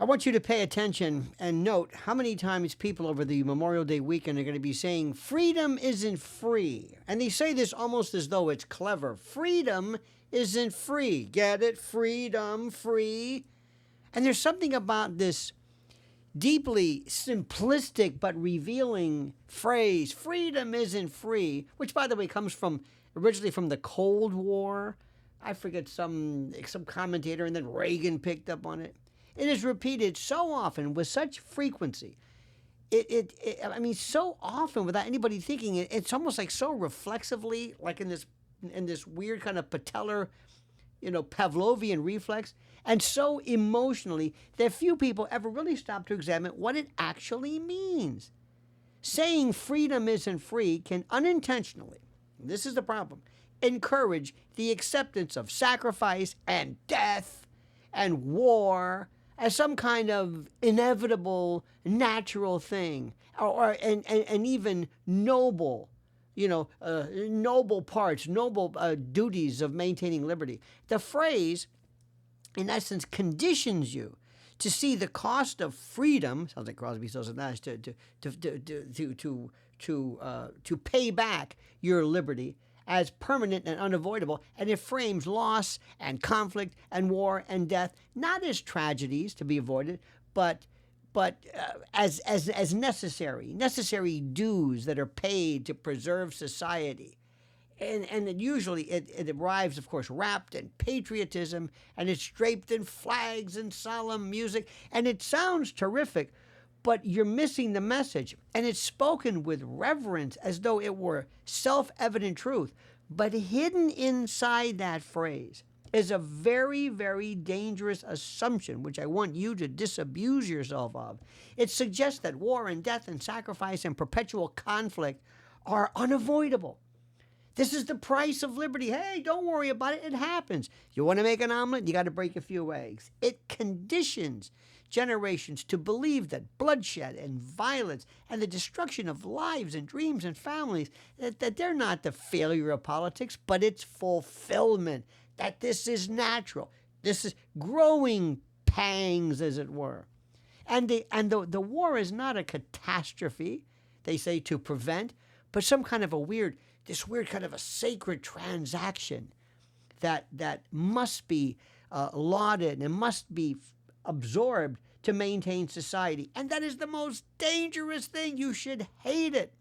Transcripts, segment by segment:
want you to pay attention and note how many times people over the Memorial Day weekend are going to be saying freedom isn't free. And they say this almost as though it's clever. Freedom isn't free. Get it? Freedom, free. And there's something about this deeply simplistic but revealing phrase, freedom isn't free, which, by the way, comes from originally from the Cold War. I forget some commentator, and then Reagan picked up on it. It is repeated so often with such frequency. I mean, so often without anybody thinking it. It's almost like so reflexively, like in this weird kind of patellar, Pavlovian reflex, and so emotionally that few people ever really stop to examine what it actually means. Saying freedom isn't free can unintentionally, this is the problem, encourage the acceptance of sacrifice and death and war as some kind of inevitable, natural thing, and even noble, noble parts, noble duties of maintaining liberty. The phrase, in essence, conditions you to see the cost of freedom. Sounds like Crosby, Stills and Nash. To pay back your liberty as permanent and unavoidable, and it frames loss and conflict and war and death not as tragedies to be avoided, but as necessary dues that are paid to preserve society. And it usually it arrives, of course, wrapped in patriotism, and it's draped in flags and solemn music, and it sounds terrific, but you're missing the message. And it's spoken with reverence as though it were self-evident truth. But hidden inside that phrase is a very, very dangerous assumption, which I want you to disabuse yourself of. It suggests that war and death and sacrifice and perpetual conflict are unavoidable. This is the price of liberty. Hey, don't worry about it. It happens. You want to make an omelet? You got to break a few eggs. It conditions generations to believe that bloodshed and violence and the destruction of lives and dreams and families, that they're not the failure of politics, but its fulfillment, that this is natural. This is growing pangs, as it were. And the war is not a catastrophe, they say, to prevent, but some kind of this weird kind of a sacred transaction that must be lauded and must be absorbed to maintain society. And that is the most dangerous thing. You should hate it.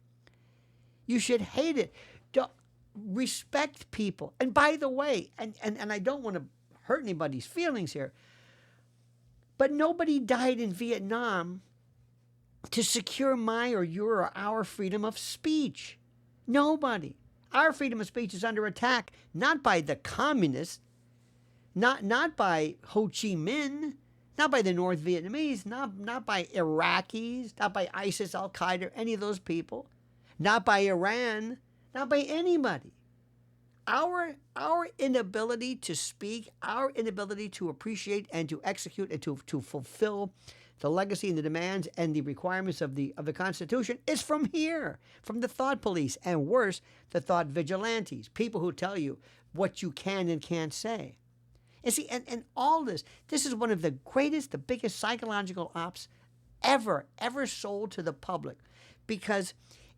You should hate it. Respect people. And by the way, and I don't want to hurt anybody's feelings here, but nobody died in Vietnam to secure my or your or our freedom of speech. Nobody. Our freedom of speech is under attack, not by the communists, not by Ho Chi Minh, not by the North Vietnamese, not by Iraqis, not by ISIS, Al-Qaeda, any of those people, not by Iran, not by anybody. Our inability to speak, our inability to appreciate and to execute and to fulfill the legacy and the demands and the requirements of the Constitution is from here, from the thought police, and worse, the thought vigilantes, people who tell you what you can and can't say. And see, and all this is one of the greatest, the biggest psychological ops ever sold to the public. Because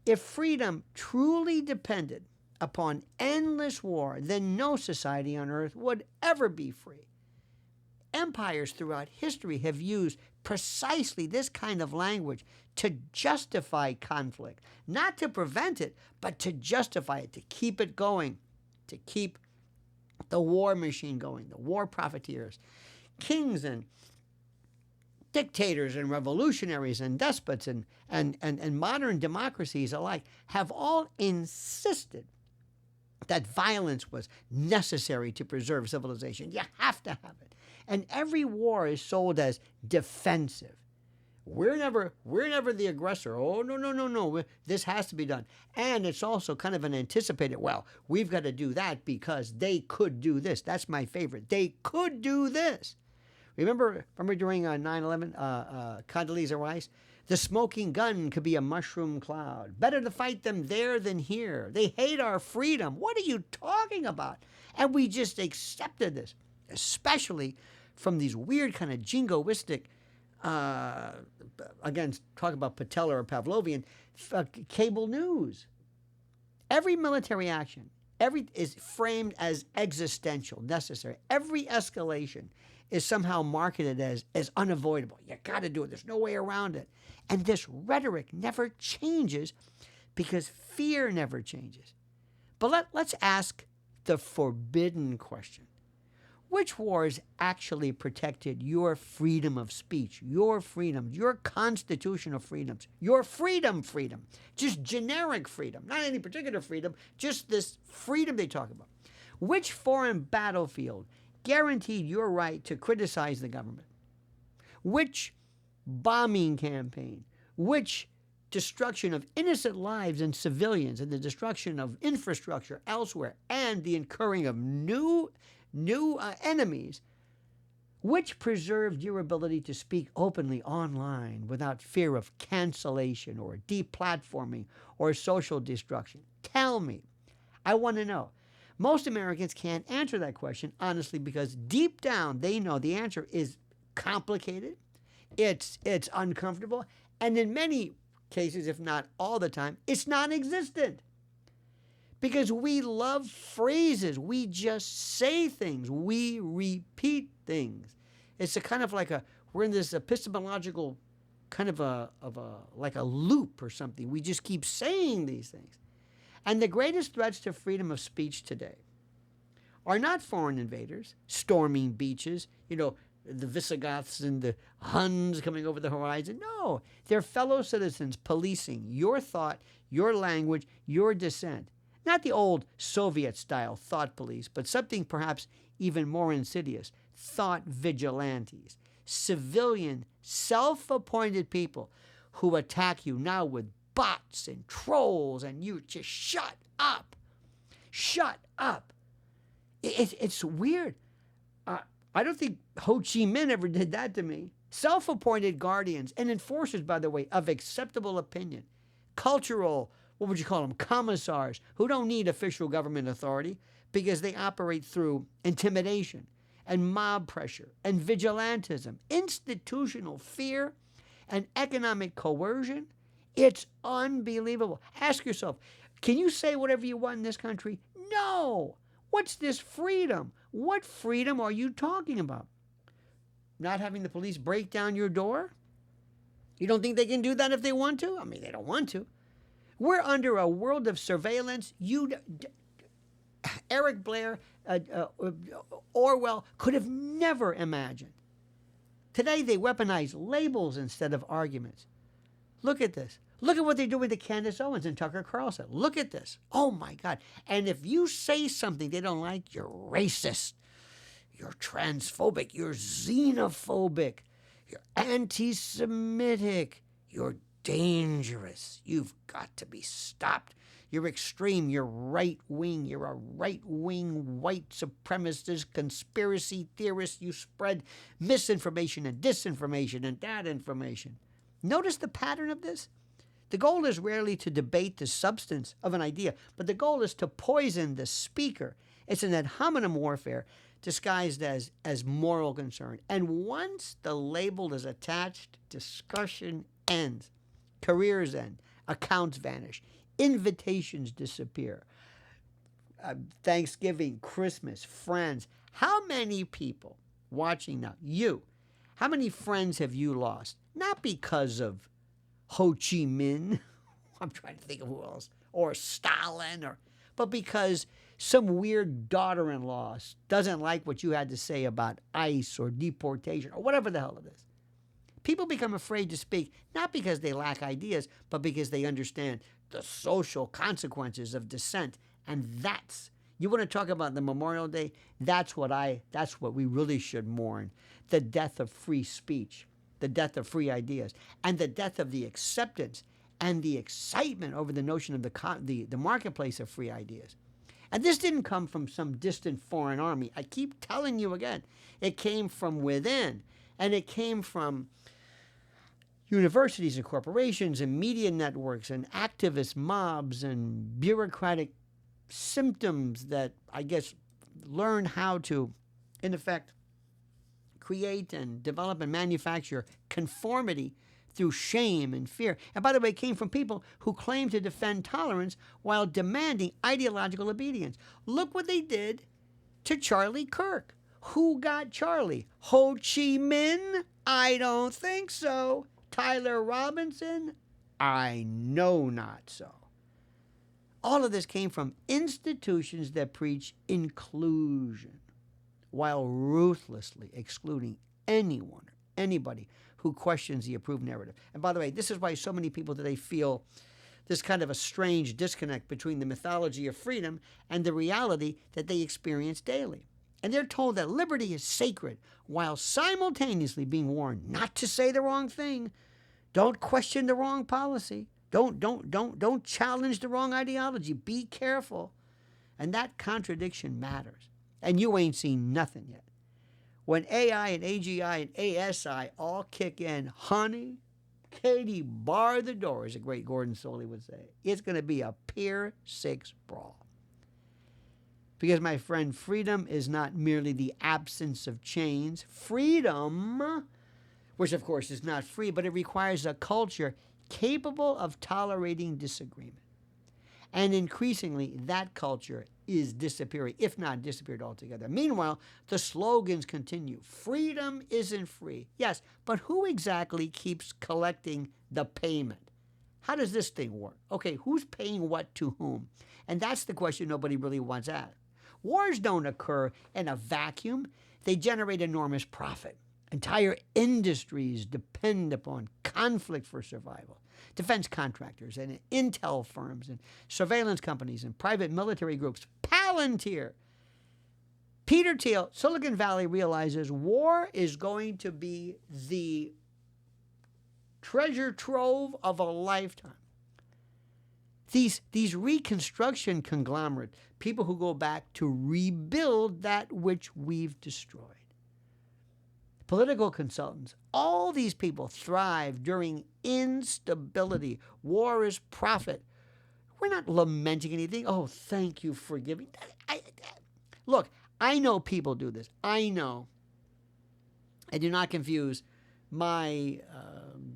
if freedom truly depended upon endless war, then no society on earth would ever be free. Empires throughout history have used precisely this kind of language to justify conflict, not to prevent it, but to justify it, to keep it going, to keep the war machine going, the war profiteers. Kings and dictators and revolutionaries and despots and modern democracies alike have all insisted that violence was necessary to preserve civilization. You have to have it. And every war is sold as defensive. We're never the aggressor. Oh, no. This has to be done. And it's also kind of an anticipated, well, we've got to do that because they could do this. That's my favorite. They could do this. Remember during 9/11, Condoleezza Rice? The smoking gun could be a mushroom cloud. Better to fight them there than here. They hate our freedom. What are you talking about? And we just accepted this, especially from these weird kind of jingoistic uh, again, talk about Patellar or Pavlovian, cable news. Every military action, every is framed as existential, necessary. Every escalation is somehow marketed as unavoidable. You got to do it. There's no way around it. And this rhetoric never changes because fear never changes. But let's ask the forbidden question. Which wars actually protected your freedom of speech, your freedom, your constitutional freedoms, your freedom, just generic freedom, not any particular freedom, just this freedom they talk about? Which foreign battlefield guaranteed your right to criticize the government? Which bombing campaign, which destruction of innocent lives and civilians and the destruction of infrastructure elsewhere and the incurring of new enemies, which preserved your ability to speak openly online without fear of cancellation or deplatforming or social destruction? Tell me. I want to know. Most Americans can't answer that question honestly because deep down they know the answer is complicated, it's uncomfortable, and in many cases, if not all the time, it's non-existent. Because we love phrases. We just say things. We repeat things. It's a kind of like we're in this epistemological kind of like a loop or something. We just keep saying these things. And the greatest threats to freedom of speech today are not foreign invaders storming beaches, the Visigoths and the Huns coming over the horizon. No, they're fellow citizens policing your thought, your language, your dissent. Not the old Soviet-style thought police, but something perhaps even more insidious, thought vigilantes, civilian, self-appointed people who attack you now with bots and trolls, and you just shut up. Shut up. It's weird. I don't think Ho Chi Minh ever did that to me. Self-appointed guardians and enforcers, by the way, of acceptable opinion. Cultural, what would you call them, commissars who don't need official government authority because they operate through intimidation and mob pressure and vigilantism, institutional fear and economic coercion. It's unbelievable. Ask yourself, can you say whatever you want in this country? No. What's this freedom? What freedom are you talking about? Not having the police break down your door? You don't think they can do that if they want to? I mean, they don't want to. We're under a world of surveillance. Eric Blair, Orwell could have never imagined. Today they weaponize labels instead of arguments. Look at this. Look at what they're doing to Candace Owens and Tucker Carlson. Look at this. Oh, my God. And if you say something they don't like, you're racist. You're transphobic. You're xenophobic. You're anti-Semitic. You're dangerous. You've got to be stopped. You're extreme. You're right-wing. You're a right-wing white supremacist conspiracy theorist. You spread misinformation and disinformation and that information. Notice the pattern of this? The goal is rarely to debate the substance of an idea, but the goal is to poison the speaker. It's an ad hominem warfare disguised as moral concern. And once the label is attached, discussion ends. Careers end. Accounts vanish. Invitations disappear. Thanksgiving, Christmas, friends. How many people watching now, how many friends have you lost? Not because of Ho Chi Minh, I'm trying to think of who else, or Stalin, but because some weird daughter-in-law doesn't like what you had to say about ICE or deportation or whatever the hell it is. People become afraid to speak, not because they lack ideas, but because they understand the social consequences of dissent. And you want to talk about the Memorial Day? That's what we really should mourn. The death of free speech, the death of free ideas, and the death of the acceptance and the excitement over the notion of the marketplace of free ideas. And this didn't come from some distant foreign army. I keep telling you again, it came from within, and it came from universities and corporations and media networks and activist mobs and bureaucratic symptoms that, I guess, learn how to, in effect, create and develop and manufacture conformity through shame and fear. And by the way, it came from people who claim to defend tolerance while demanding ideological obedience. Look what they did to Charlie Kirk. Who got Charlie? Ho Chi Minh? I don't think so. Tyler Robinson? I know not so. All of this came from institutions that preach inclusion while ruthlessly excluding anyone or anybody who questions the approved narrative. And by the way, this is why so many people today feel this kind of a strange disconnect between the mythology of freedom and the reality that they experience daily. And they're told that liberty is sacred while simultaneously being warned not to say the wrong thing. Don't question the wrong policy. Don't challenge the wrong ideology. Be careful. And that contradiction matters. And you ain't seen nothing yet. When AI and AGI and ASI all kick in, honey, Katie, bar the door, as the great Gordon Soley would say. It's going to be a Pier 6 brawl. Because, my friend, freedom is not merely the absence of chains. Freedom, which of course is not free, but it requires a culture capable of tolerating disagreement. And increasingly, that culture is disappearing, if not disappeared altogether. Meanwhile, the slogans continue. Freedom isn't free. Yes, but who exactly keeps collecting the payment? How does this thing work? Okay, who's paying what to whom? And that's the question nobody really wants asked. Wars don't occur in a vacuum. They generate enormous profit. Entire industries depend upon conflict for survival. Defense contractors and intel firms and surveillance companies and private military groups. Palantir. Peter Thiel, Silicon Valley realizes war is going to be the treasure trove of a lifetime. These reconstruction conglomerates, people who go back to rebuild that which we've destroyed. Political consultants, all these people thrive during instability. War is profit. We're not lamenting anything. Oh, thank you for giving. Look, I know people do this. I know. I do not confuse my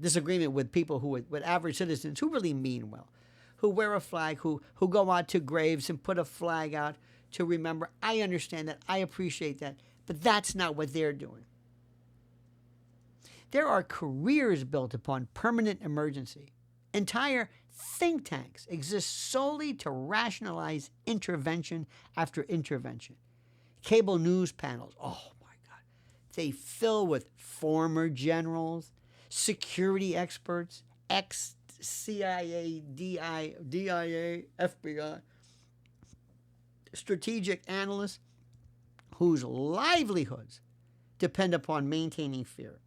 disagreement with people with average citizens who really mean well, who wear a flag, who go out to graves and put a flag out to remember. I understand that. I appreciate that. But that's not what they're doing. There are careers built upon permanent emergency. Entire think tanks exist solely to rationalize intervention after intervention. Cable news panels, oh my God, they fill with former generals, security experts, ex-CIA, DIA, FBI, strategic analysts whose livelihoods depend upon maintaining fear.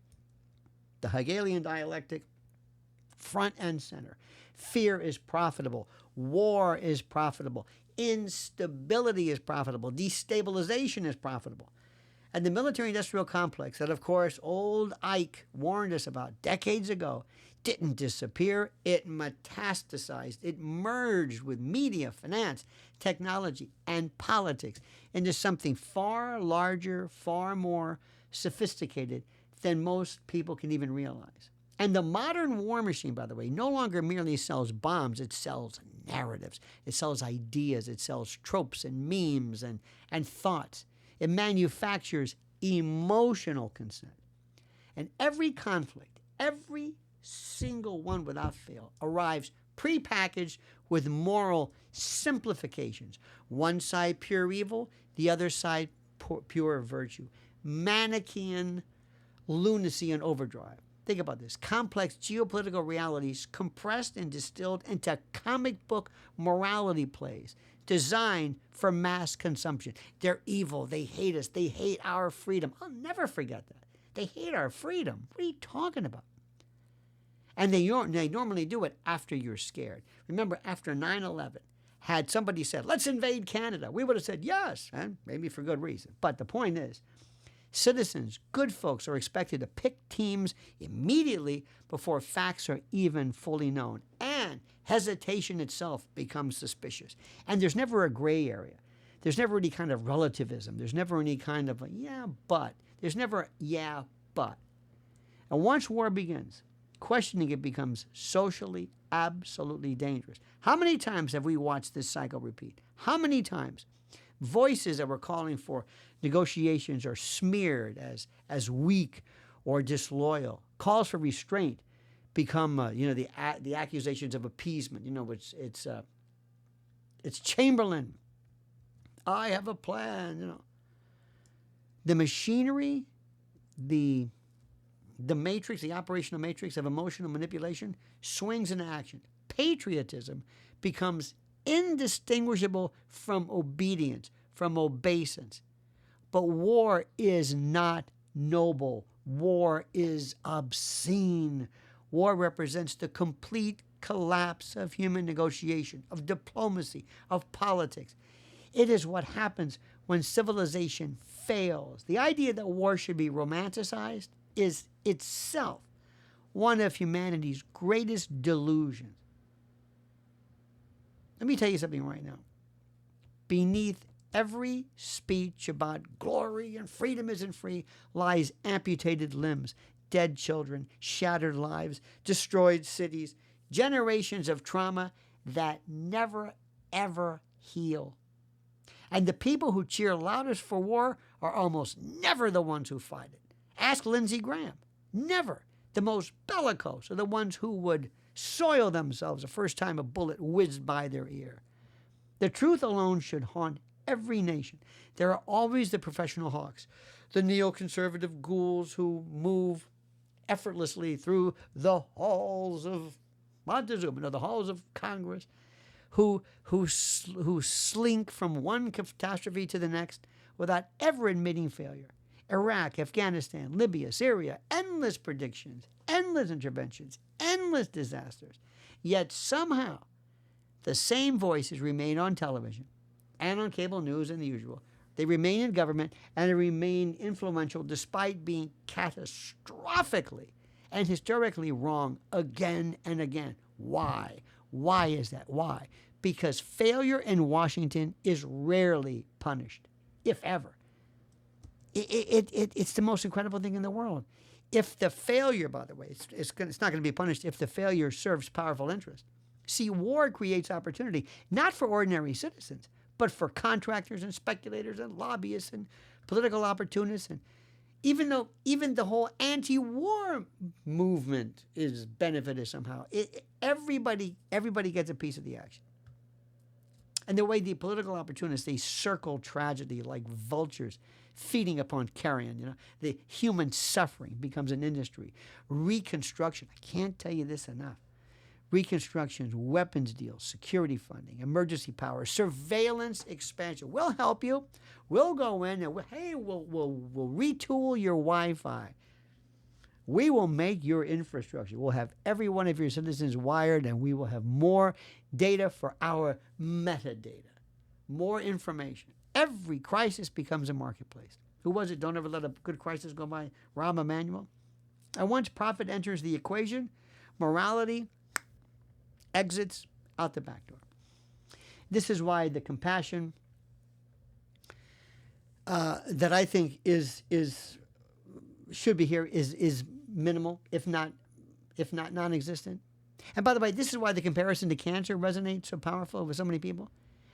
The Hegelian dialectic, front and center. Fear is profitable. War is profitable. Instability is profitable. Destabilization is profitable. And the military-industrial complex that, of course, old Ike warned us about decades ago didn't disappear. It metastasized. It merged with media, finance, technology, and politics into something far larger, far more sophisticated than most people can even realize. And the modern war machine, by the way, no longer merely sells bombs. It sells narratives. It sells ideas. It sells tropes and memes and thoughts. It manufactures emotional consent. And every conflict, every single one without fail, arrives prepackaged with moral simplifications. One side pure evil, the other side pure virtue. Manichean lunacy and overdrive. Think about this. Complex geopolitical realities compressed and distilled into comic book morality plays designed for mass consumption. They're evil. They hate us. They hate our freedom. I'll never forget that. They hate our freedom. What are you talking about? And they normally do it after you're scared. Remember, after 9/11, had somebody said, let's invade Canada, we would have said yes, and maybe for good reason. But the point is, citizens, good folks, are expected to pick teams immediately before facts are even fully known. And hesitation itself becomes suspicious. And there's never a gray area. There's never any kind of relativism. There's never any kind of, yeah, but. There's never yeah, but. And once war begins, questioning it becomes socially absolutely dangerous. How many times have we watched this cycle repeat? How many times? Voices that were calling for negotiations are smeared as weak or disloyal. Calls for restraint become, the accusations of appeasement. It's Chamberlain. I have a plan. The machinery, the matrix, the operational matrix of emotional manipulation swings into action. Patriotism becomes indistinguishable from obedience, from obeisance. But war is not noble. War is obscene. War represents the complete collapse of human negotiation, of diplomacy, of politics. It is what happens when civilization fails. The idea that war should be romanticized is itself one of humanity's greatest delusions. Let me tell you something right now. Beneath every speech about glory and freedom isn't free lies amputated limbs, dead children, shattered lives, destroyed cities, generations of trauma that never, ever heal. And the people who cheer loudest for war are almost never the ones who fight it. Ask Lindsey Graham. Never. The most bellicose are the ones who would soil themselves the first time a bullet whizzed by their ear. The truth alone should haunt every nation. There are always the professional hawks, the neoconservative ghouls who move effortlessly through the halls of Montezuma, the halls of Congress, who slink from one catastrophe to the next without ever admitting failure. Iraq, Afghanistan, Libya, Syria, endless predictions, endless interventions, endless disasters. Yet somehow the same voices remain on television and on cable news and the usual. They remain in government and they remain influential despite being catastrophically and historically wrong again and again. Why? Why is that? Why? Because failure in Washington is rarely punished, if ever. It's the most incredible thing in the world. If the failure, by the way, it's not going to be punished if the failure serves powerful interests. See, war creates opportunity, not for ordinary citizens, but for contractors and speculators and lobbyists and political opportunists. And even the whole anti-war movement is benefited somehow. Everybody gets a piece of the action. And the way the political opportunists, they circle tragedy like vultures, feeding upon carrion. The human suffering becomes an industry. Reconstruction, I can't tell you this enough. Reconstructions, weapons deals, security funding, emergency power, surveillance expansion. We'll help you. We'll go in and we'll retool your Wi-Fi. We will make your infrastructure. We'll have every one of your citizens wired, and we will have more data for our metadata, more information. Every crisis becomes a marketplace. Who was it? Don't ever let a good crisis go by. Rahm Emanuel. And once profit enters the equation, morality exits out the back door. This is why the compassion that I think should be here is minimal, if not non-existent. And by the way, this is why the comparison to cancer resonates so powerful with so many people.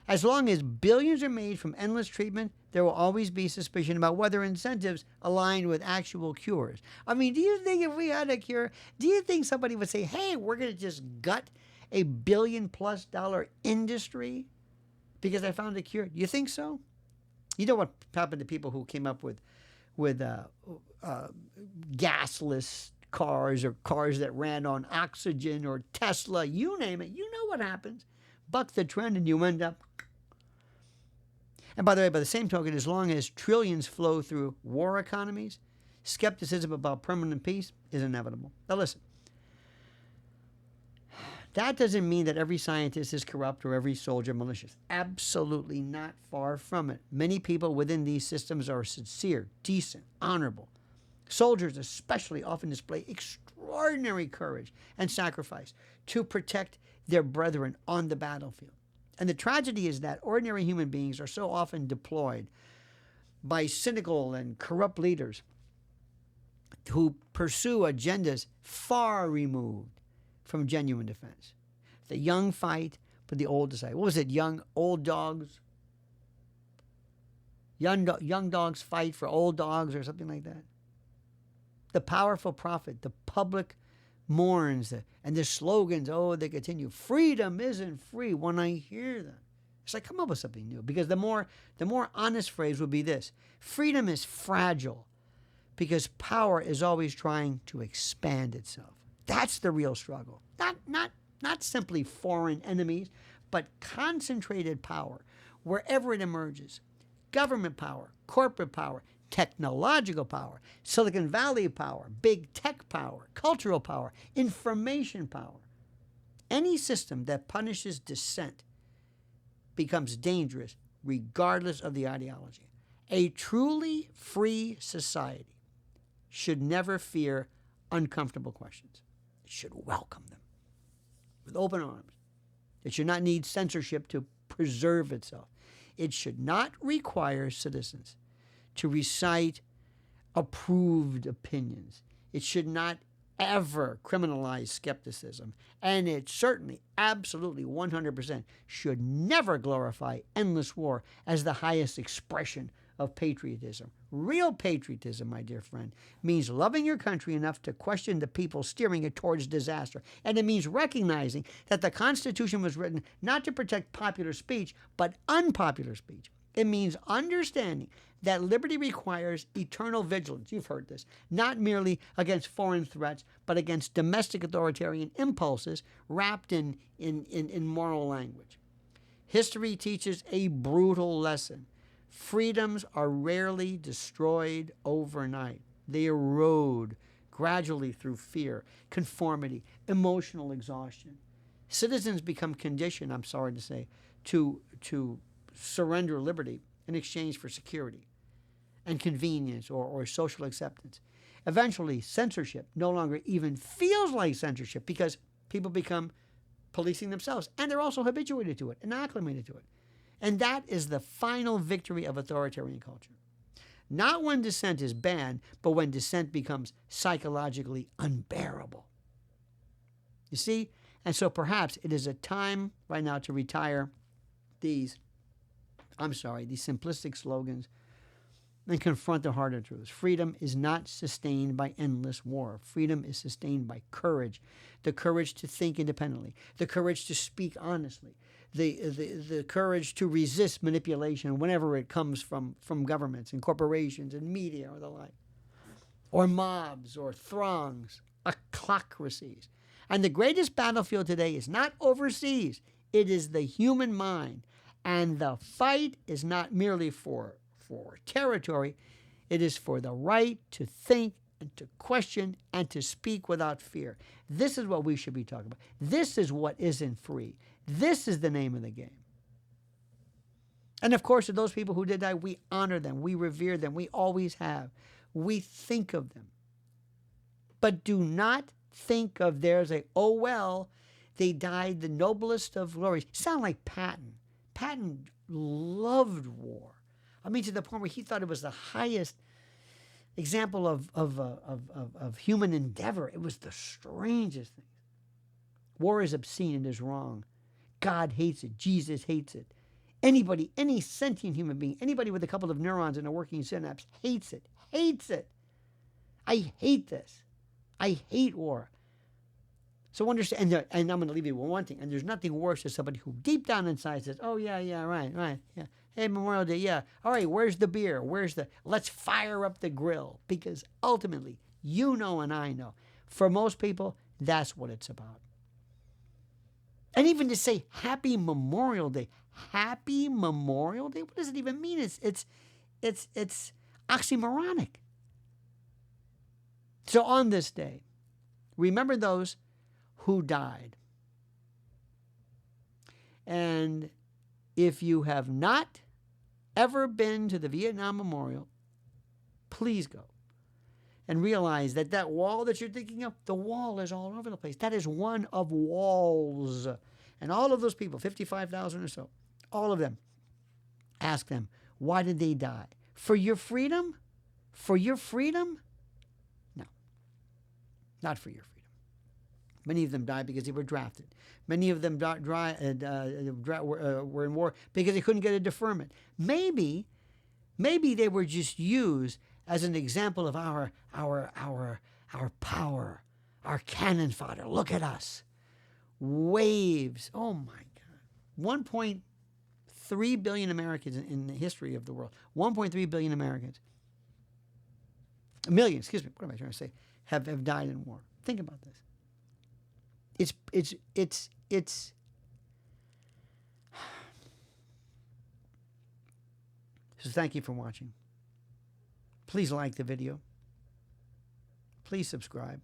As long as billions are made from endless treatment, there will always be suspicion about whether incentives align with actual cures. I mean, do you think if we had a cure, do you think somebody would say, hey, we're going to just gut a $1 billion+ industry because I found a cure? Do you think so? You know what happened to people who came up with gasless cars or cars that ran on oxygen or Tesla, you name it. You know what happens. Buck the trend and you end up. And by the way, by the same token, as long as trillions flow through war economies, skepticism about permanent peace is inevitable. Now listen, that doesn't mean that every scientist is corrupt or every soldier malicious. Absolutely not, far from it. Many people within these systems are sincere, decent, honorable. Soldiers especially often display extraordinary courage and sacrifice to protect their brethren on the battlefield. And the tragedy is that ordinary human beings are so often deployed by cynical and corrupt leaders who pursue agendas far removed from genuine defense. The young fight, but the old decide. What was it? Old dogs? Young dogs fight for old dogs or something like that. The powerful profit, the public mourns, and the slogans, they continue. Freedom isn't free. When I hear them, it's like, come up with something new. Because the more honest phrase would be this: freedom is fragile because power is always trying to expand itself. That's the real struggle. Not simply foreign enemies, but concentrated power wherever it emerges. Government power, corporate power, technological power, Silicon Valley power, big tech power, cultural power, information power. Any system that punishes dissent becomes dangerous regardless of the ideology. A truly free society should never fear uncomfortable questions. It should welcome them with open arms. It should not need censorship to preserve itself. It should not require citizens to recite approved opinions. It should not ever criminalize skepticism. And it certainly, absolutely, 100% should never glorify endless war as the highest expression of patriotism. Real patriotism, my dear friend, means loving your country enough to question the people steering it towards disaster. And it means recognizing that the Constitution was written not to protect popular speech, but unpopular speech. It means understanding that liberty requires eternal vigilance. You've heard this. Not merely against foreign threats, but against domestic authoritarian impulses wrapped in moral language. History teaches a brutal lesson. Freedoms are rarely destroyed overnight. They erode gradually through fear, conformity, emotional exhaustion. Citizens become conditioned, I'm sorry to say, to surrender liberty in exchange for security and convenience or social acceptance. Eventually, censorship no longer even feels like censorship because people become policing themselves, and they're also habituated to it and acclimated to it. And that is the final victory of authoritarian culture. Not when dissent is banned, but when dissent becomes psychologically unbearable. You see? And so perhaps it is a time right now to retire these simplistic slogans and confront the harder truths. Freedom is not sustained by endless war. Freedom is sustained by courage, the courage to think independently, the courage to speak honestly, the courage to resist manipulation whenever it comes from governments and corporations and media or the like, or mobs or throngs, ochlocracies. And the greatest battlefield today is not overseas. It is the human mind. And the fight is not merely for territory. It is for the right to think and to question and to speak without fear. This is what we should be talking about. This is what isn't free. This is the name of the game. And of course, to those people who did die, we honor them. We revere them. We always have. We think of them. But do not think of theirs as, they died the noblest of glories. Sound like Patton. Patton loved war. I mean, to the point where he thought it was the highest example of human endeavor. It was the strangest thing. War is obscene and is wrong. God hates it. Jesus hates it. Anybody, any sentient human being, anybody with a couple of neurons and a working synapse hates it. Hates it. I hate this. I hate war. So understand, and I'm going to leave you with one thing, and there's nothing worse than somebody who deep down inside says, right, yeah. Hey, Memorial Day, yeah. All right, where's the beer? Let's fire up the grill. Because ultimately, you know and I know, for most people, that's what it's about. And even to say Happy Memorial Day. Happy Memorial Day? What does it even mean? It's oxymoronic. So on this day, remember those who died. And if you have not ever been to the Vietnam Memorial, please go and realize that wall that you're thinking of, the wall is all over the place. That is one of walls. And all of those people, 55,000 or so, all of them, ask them, why did they die? For your freedom? For your freedom? No. not for your freedom. Many of them died because they were drafted. Many of them were in war because they couldn't get a deferment. Maybe they were just used as an example of our power, our cannon fodder. Look at us. Waves. Oh my God. 1.3 billion Americans in the history of the world. 1.3 billion Americans. Millions, excuse me, what am I trying to say? Have died in war. Think about this. It's So thank you for watching. Please like the video. Please subscribe.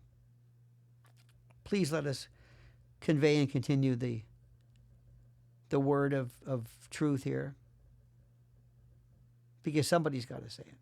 Please let us convey and continue the word of truth here, because somebody's got to say it.